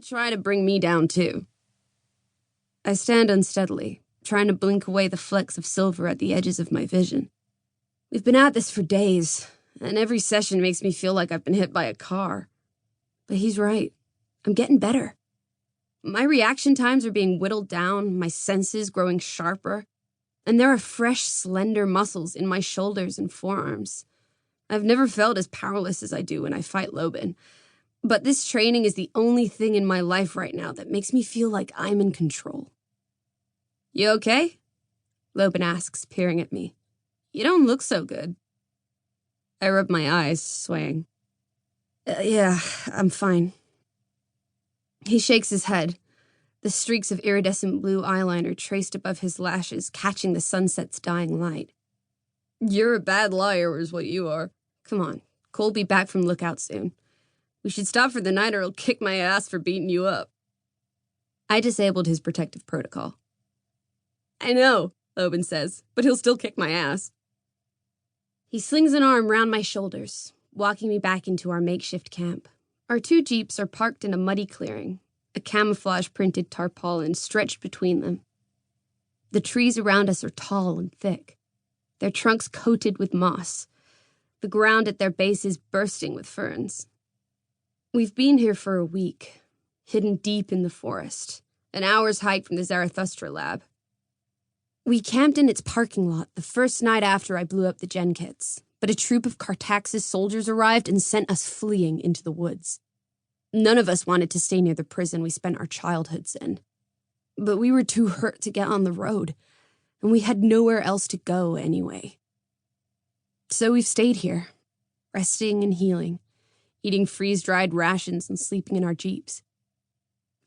could try to bring me down, too. I stand unsteadily, trying to blink away the flecks of silver at the edges of my vision. We've been at this for days, and every session makes me feel like I've been hit by a car. But he's right. I'm getting better. My reaction times are being whittled down, my senses growing sharper, and there are fresh, slender muscles in my shoulders and forearms. I've never felt as powerless as I do when I fight Leoben, but this training is the only thing in my life right now that makes me feel like I'm in control. You okay? Leoben asks, peering at me. You don't look so good. I rub my eyes, swaying. Yeah, I'm fine. He shakes his head, the streaks of iridescent blue eyeliner traced above his lashes catching the sunset's dying light. You're a bad liar is what you are. Come on, Cole'll be back from lookout soon. We should stop for the night or he'll kick my ass for beating you up. I disabled his protective protocol. I know, Leoben says, but he'll still kick my ass. He slings an arm round my shoulders, walking me back into our makeshift camp. Our 2 jeeps are parked in a muddy clearing, a camouflage-printed tarpaulin stretched between them. The trees around us are tall and thick, their trunks coated with moss, the ground at their bases bursting with ferns. We've been here for a week, hidden deep in the forest, an hour's hike from the Zarathustra lab. We camped in its parking lot the first night after I blew up the gen kits, but a troop of Cartaxus soldiers arrived and sent us fleeing into the woods. None of us wanted to stay near the prison we spent our childhoods in. But we were too hurt to get on the road, and we had nowhere else to go anyway. So we've stayed here, resting and healing, eating freeze-dried rations and sleeping in our jeeps.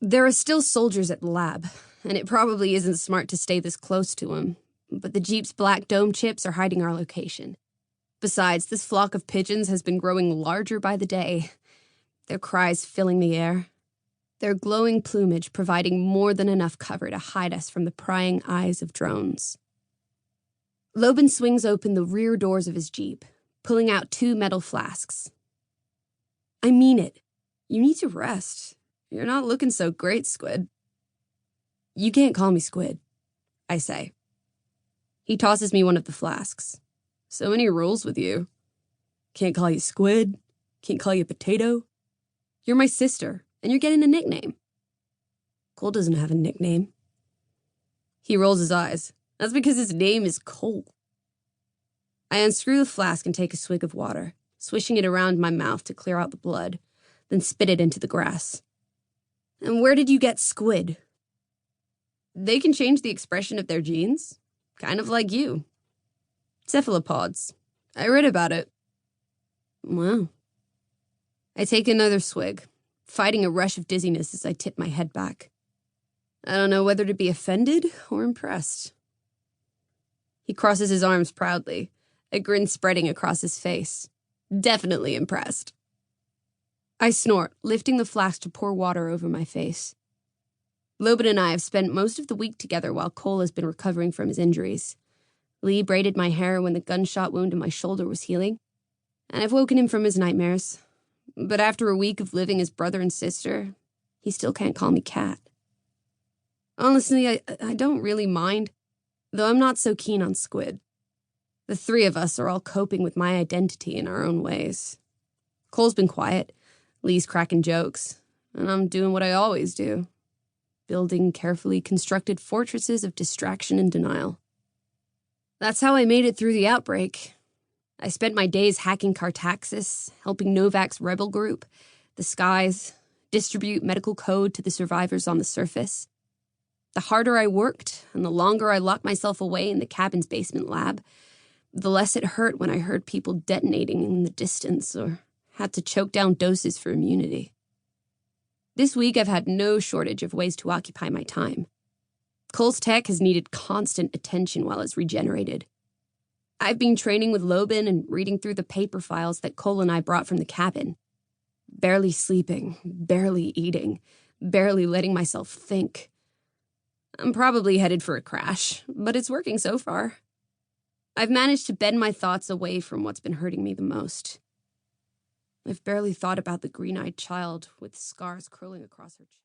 There are still soldiers at the lab, and it probably isn't smart to stay this close to them, but the jeep's black dome chips are hiding our location. Besides, this flock of pigeons has been growing larger by the day, their cries filling the air, their glowing plumage providing more than enough cover to hide us from the prying eyes of drones. Leoben swings open the rear doors of his jeep, pulling out 2 metal flasks. I mean it. You need to rest. You're not looking so great, Squid. You can't call me Squid, I say. He tosses me one of the flasks. So many rules with you. Can't call you Squid. Can't call you Potato. You're my sister, and you're getting a nickname. Cole doesn't have a nickname. He rolls his eyes. That's because his name is Cole. I unscrew the flask and take a swig of water, swishing it around my mouth to clear out the blood, then spit it into the grass. And where did you get Squid? They can change the expression of their genes, kind of like you. Cephalopods. I read about it. Wow. I take another swig, fighting a rush of dizziness as I tip my head back. I don't know whether to be offended or impressed. He crosses his arms proudly, a grin spreading across his face. Definitely impressed. I snort, lifting the flask to pour water over my face. Leoben and I have spent most of the week together while Cole has been recovering from his injuries. Lee braided my hair when the gunshot wound in my shoulder was healing, and I've woken him from his nightmares. But after a week of living as brother and sister, he still can't call me Cat. Honestly, I don't really mind, though I'm not so keen on Squid. The 3 of us are all coping with my identity in our own ways. Cole's been quiet, Lee's cracking jokes, and I'm doing what I always do, building carefully constructed fortresses of distraction and denial. That's how I made it through the outbreak. I spent my days hacking Cartaxus, helping Novak's rebel group, the Skies, distribute medical code to the survivors on the surface. The harder I worked, and the longer I locked myself away in the cabin's basement lab, the less it hurt when I heard people detonating in the distance or had to choke down doses for immunity. This week I've had no shortage of ways to occupy my time. Cole's tech has needed constant attention while it's regenerated. I've been training with Leoben and reading through the paper files that Cole and I brought from the cabin. Barely sleeping, barely eating, barely letting myself think. I'm probably headed for a crash, but it's working so far. I've managed to bend my thoughts away from what's been hurting me the most. I've barely thought about the green-eyed child with scars curling across her chest.